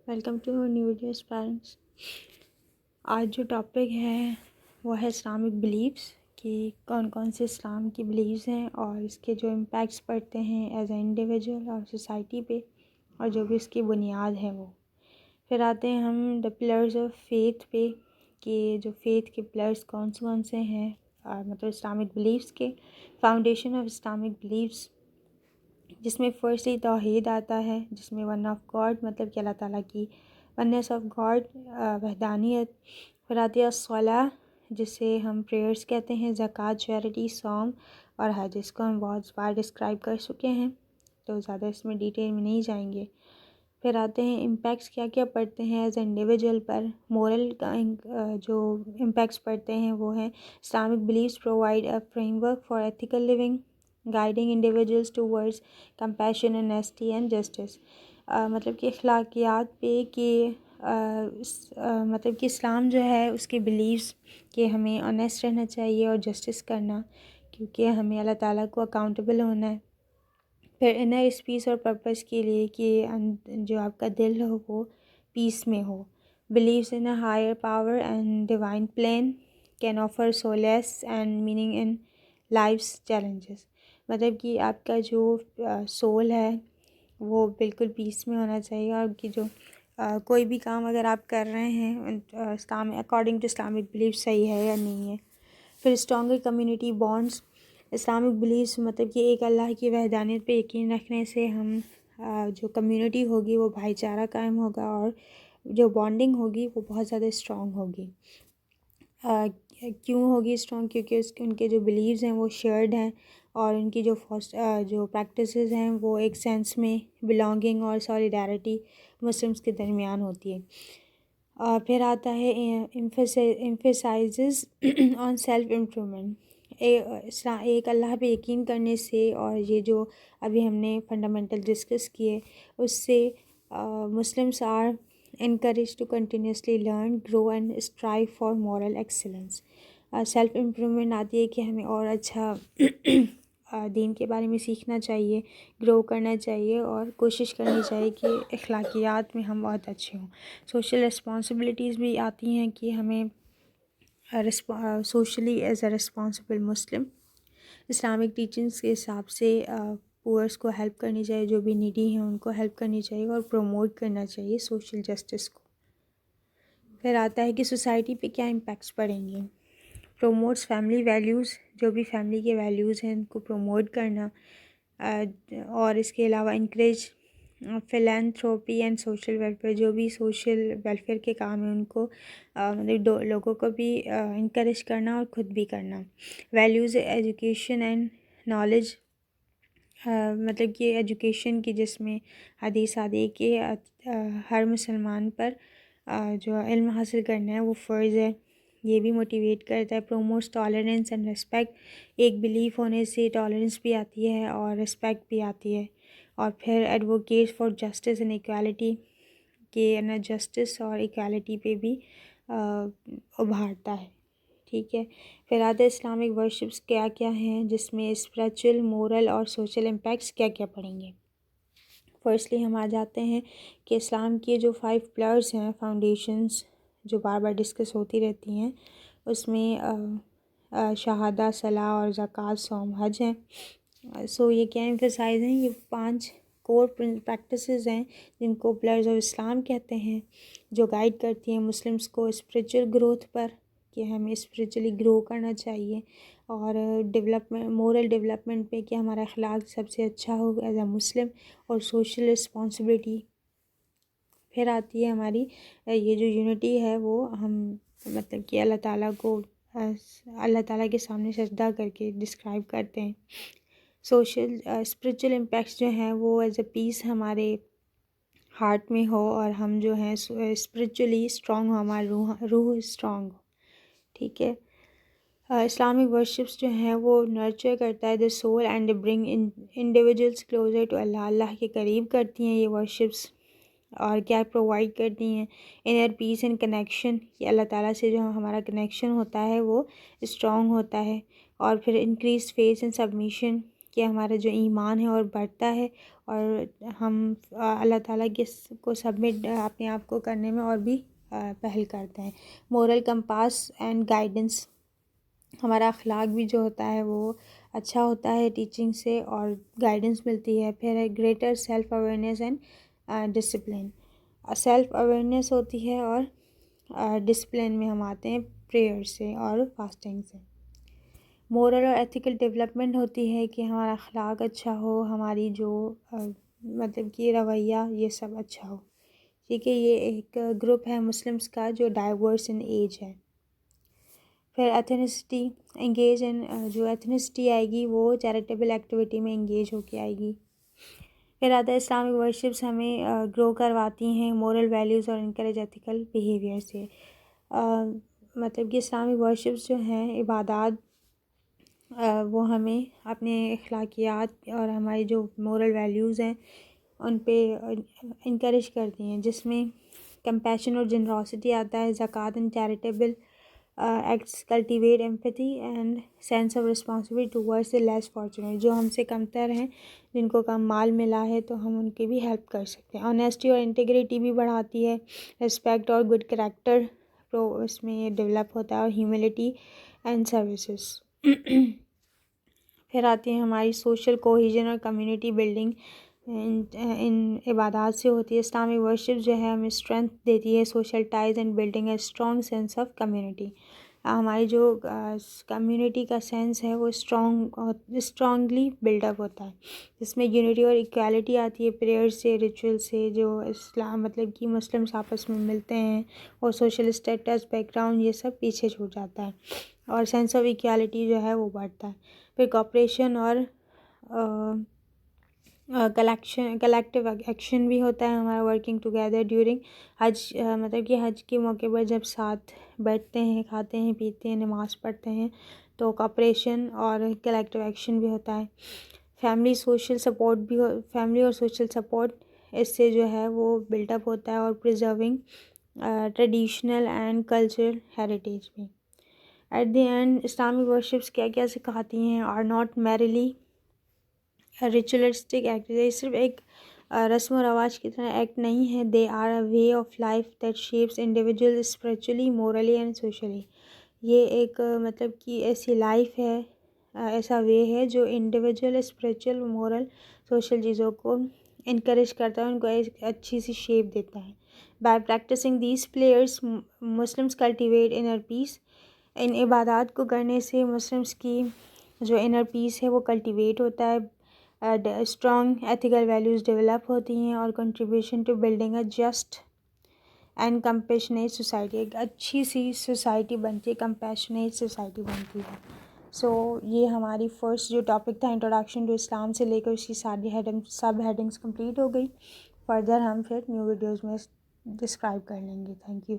Welcome to new videos parents. آج جو topic ہے وہ ہے اسلامک بلیفس، کہ کون کون سے اسلام کی بلیفس ہیں اور اس کے جو امپیکٹس پڑتے ہیں ایز اے انڈیویجول اور سوسائٹی پہ، اور جو بھی اس کی بنیاد ہے وہ۔ پھر آتے ہیں ہم دا پلرز آف فیتھ پہ، کہ جو فیتھ کے پلرز کون سے ہیں، مطلب اسلامک بلیفس کے فاؤنڈیشن آف اسلامک بلیفس، جس میں فرسٹلی توحید آتا ہے، جس میں ون آف گاڈ مطلب کہ اللہ تعالیٰ کی ونیس آف گاڈ، وحدانیت۔ پھر آتی ہے الصلاۃ، جسے ہم پریئرس کہتے ہیں، زکوٰۃ، چیریٹی، صوم اور حج، اس کو ہم بہت بار ڈسکرائب کر چکے ہیں تو زیادہ اس میں ڈیٹیل میں نہیں جائیں گے۔ پھر آتے ہیں امپیکٹس کیا کیا پڑتے ہیں ایز انڈیویجول پر، مورل جو امپیکٹس پڑتے ہیں وہ ہیں Islamic beliefs provide a framework for ethical living guiding individuals towards compassion, honesty and justice۔ مطلب کہ اخلاقیات پہ، کہ مطلب کہ اسلام جو ہے اس کے بلیفس کہ ہمیں آنیسٹ رہنا چاہیے اور جسٹس کرنا، کیونکہ ہمیں اللہ تعالیٰ کو اکاؤنٹیبل ہونا ہے۔ پھر انر پیس اور پرپس کے لیے کہ جو آپ کا دل ہو وہ پیس میں ہو۔ Believes in a higher power and divine plan can offer solace and meaning in life's challenges. مطلب کہ آپ کا جو سول ہے وہ بالکل پیس میں ہونا چاہیے، اور آپ کی جو کوئی بھی کام اگر آپ کر رہے ہیں اسلام اکارڈنگ ٹو اسلامک بلیف صحیح ہے یا نہیں ہے۔ پھر stronger community bonds, Islamic beliefs مطلب کہ ایک اللہ کی وحدانیت پہ یقین رکھنے سے ہم جو کمیونٹی ہوگی وہ بھائی چارہ قائم ہوگا، اور جو بانڈنگ ہوگی وہ بہت زیادہ اسٹرانگ ہوگی۔ کیوں ہوگی اسٹرانگ؟ کیونکہ ان کے جو بلیوز ہیں وہ شیئرڈ ہیں، اور ان کی جو پریکٹسز ہیں وہ ایک سینس میں بلانگنگ اور سالیڈیرٹی مسلمس کے درمیان ہوتی ہے۔ پھر آتا ہے ایمفیسائزز آن سیلف امپرومنٹ، ایک اللہ پہ یقین کرنے سے، اور یہ جو ابھی ہم نے فنڈامنٹل ڈسکس کیے اس سے Muslims are encouraged to continuously learn, grow and strive for moral excellence۔ Self improvement آتی ہے کہ ہمیں اور اچھا دین کے بارے میں سیکھنا چاہیے، گرو کرنا چاہیے، اور کوشش کرنی چاہیے کہ اخلاقیات میں ہم بہت اچھے ہوں۔ سوشل رسپانسبلٹیز بھی آتی ہیں کہ ہمیں socially as a responsible Muslim Islamic teachings کے حساب سے پورس کو ہیلپ کرنی چاہیے، جو بھی نیڈی ہیں ان کو ہیلپ کرنی چاہیے، اور پروموٹ کرنا چاہیے سوشل جسٹس کو۔ پھر آتا ہے کہ سوسائٹی پہ کیا امپیکٹس پڑیں گے۔ پروموٹس فیملی ویلیوز، جو بھی فیملی کے ویلیوز ہیں ان کو پروموٹ کرنا، اور اس کے علاوہ انکریج فلینتھروپی اینڈ سوشل ویلفیئر، جو بھی سوشل ویلفیئر کے کام ہیں ان کو مطلب لوگوں کو بھی انکریج کرنا اور خود بھی کرنا۔ ویلیوز ایجوکیشن اینڈ نالج، مطلب کہ ایجوکیشن کی، جس میں حدیث آتی ہے کہ ہر مسلمان پر جو علم حاصل کرنا ہے وہ فرض ہے، یہ بھی موٹیویٹ کرتا ہے۔ پروموٹس ٹالرنس اینڈ رسپیکٹ، ایک بلیف ہونے سے ٹالرنس بھی آتی ہے اور رسپیکٹ بھی آتی ہے۔ اور پھر advocate for justice and equality, کہ نا جسٹس اور ایکویلٹی پہ بھی ابھارتا ہے، ٹھیک ہے۔ پھر آتے اسلامک ورشپس کیا کیا ہیں، جس میں اسپریچول، مورل اور سوشل امپیکٹس کیا کیا پڑیں گے۔ فرسٹلی ہم آ جاتے ہیں کہ اسلام کے جو 5 پلرز ہیں، فاؤنڈیشنز جو بار بار ڈسکس ہوتی رہتی ہیں، اس میں شہادہ، صلاح اور زکوٰۃ، صوم، حج ہیں۔ سو یہ کیا ایمفیسائز ہیں، یہ 5 کور پریکٹسز ہیں جن کو پلرز آف اسلام کہتے ہیں، جو گائیڈ کرتی ہیں مسلمس کو اسپریچول گروتھ پر، کہ ہمیں اسپریچولی گرو کرنا چاہیے، اور مورل ڈیولپمنٹ پہ کہ ہمارا اخلاق سب سے اچھا ہو ایز اے مسلم، اور سوشل رسپانسبلٹی۔ پھر آتی ہے ہماری یہ جو یونٹی ہے، وہ ہم مطلب کہ اللہ تعالیٰ کے سامنے سجدہ کر کے ڈسکرائب کرتے ہیں۔ سوشل اسپریچول امپیکٹس جو ہیں وہ ایز اے پیس ہمارے ہارٹ میں ہو، اور ہم جو ہیں اسپریچولی اسٹرانگ ہو، ہماری روح اسٹرانگ ہو، ٹھیک ہے۔ اسلامک ورشپس جو ہیں وہ نرچر کرتا ہے the soul and bring individuals closer to اللہ، اللہ کے قریب کرتی ہیں یہ ورشپس، اور کیا پرووائڈ کرتی ہیں انر پیس اینڈ کنیکشن، کہ اللہ تعالیٰ سے جو ہمارا کنیکشن ہوتا ہے وہ اسٹرانگ ہوتا ہے۔ اور پھر انکریز فیتھ اینڈ سبمیشن، کہ ہمارا جو ایمان ہے اور بڑھتا ہے، اور ہم اللہ تعالیٰ کو سبمٹ اپنے آپ کو کرنے میں اور بھی پہل کرتے ہیں. مورل کمپاس اینڈ گائیڈنس، ہمارا اخلاق بھی جو ہوتا ہے وہ اچھا ہوتا ہے ٹیچنگ سے، اور گائیڈنس ملتی ہے. پھر ہے greater self awareness and discipline. Self awareness ہوتی ہے اور ڈسپلن میں ہم آتے ہیں پریئر سے اور فاسٹنگ سے. مورل اور ایتھیکل ڈیولپمنٹ ہوتی ہے کہ ہمارا اخلاق اچھا ہو، ہماری جو مطلب کہ رویہ یہ سب اچھا ہو. ٹھیک ہے، یہ ایک گروپ ہے مسلمس کا جو ڈائیورس ان ایج ہے. پھر ایتھنسٹی انگیج ان، جو ایتھنسٹی آئے گی وہ چیریٹیبل ایکٹیویٹی میں انگیج ہو کے آئے گی. پھر آتا ہے اسلامک ورشپس ہمیں گرو کرواتی ہیں مورل ویلیوز اور انکریج ایتھیکل بیہیویئر سے. مطلب کہ اسلامک ورشپس جو ہیں عبادات، وہ ہمیں اپنے اخلاقیات اور ہماری جو مورل ویلیوز ہیں ان پہ انکریج کرتی ہیں، جس میں کمپیشن اور جنراسٹی آتا ہے. زکوٰۃ and charitable acts cultivate empathy and sense of responsibility towards the less fortunate. جو ہم سے کمتر ہیں، جن کو کم مال ملا ہے، تو ہم ان کی بھی ہیلپ کر سکتے ہیں. آنیسٹی اور انٹیگریٹی بھی بڑھاتی ہے. رسپیکٹ اور گڈ کریکٹر اس میں ڈیولپ ہوتا ہے، اور ہیوملٹی اینڈ سروسز. پھر آتی ہیں ہماری سوشل کوہیژن اور کمیونٹی بلڈنگ ان عبادات سے ہوتی ہے. اسلامک ورشپ جو ہے ہمیں اسٹرینتھ دیتی ہے social ties and building a strong sense of community. ہماری جو کمیونٹی کا سینس ہے وہ اسٹرانگلی بلڈ اپ ہوتا ہے، جس میں یونٹی اور ایکویلٹی آتی ہے پریئر سے، ریچول سے. جو اسلام مطلب کہ مسلمس آپس میں ملتے ہیں، اور سوشل اسٹیٹس، بیک گراؤنڈ یہ سب پیچھے چھوٹ جاتا ہے، اور سینس آف ایکویلٹی جو ہے وہ بڑھتا ہے. پھر کوآپریشن اور کلیکٹیو ایکشن بھی ہوتا ہے ہمارا، ورکنگ ٹوگیدر ڈیورنگ حج. مطلب کہ حج کے موقع پر جب ساتھ بیٹھتے ہیں، کھاتے ہیں، پیتے ہیں، نماز پڑھتے ہیں، تو کوآپریشن اور کلیکٹیو ایکشن بھی ہوتا ہے. فیملی اور سوشل سپورٹ اس سے جو ہے وہ بلڈ اپ ہوتا ہے، اور preserving traditional and cultural heritage بھی. At the end Islamic worships کیا کیا سکھاتی ہیں؟ Are not merely ritualistic act. یہ صرف ایک رسم و رواج کی طرح ایکٹ نہیں ہے. They are a way of life that shapes individual spiritually, morally and socially. یہ ایک مطلب کہ ایسی لائف ہے، ایسا وے ہے جو انڈیویجول اسپریچول، مورل، سوشل چیزوں کو انکریج کرتا ہے، ان کو ایک اچھی سی شیپ دیتا ہے. By practising these prayers Muslims cultivate inner peace. ان عبادات کو کرنے سے مسلمس کی جو انر پیس ہے وہ کلٹیویٹ ہوتا ہے، اسٹرانگ ایتھیکل ویلیوز ڈیولپ ہوتی ہیں، اور contribution to building a just and compassionate society. ایک اچھی سی سوسائٹی بنتی ہے، کمپیشنیٹ سوسائٹی بنتی ہے. سو یہ ہماری فرسٹ جو ٹاپک تھا انٹروڈکشن ٹو اسلام سے لے کر اس کی ساری سب ہیڈنگس کمپلیٹ ہو گئی. فردر ہم پھر نیو ویڈیوز میں ڈسکرائب کر لیں گے. Thank you.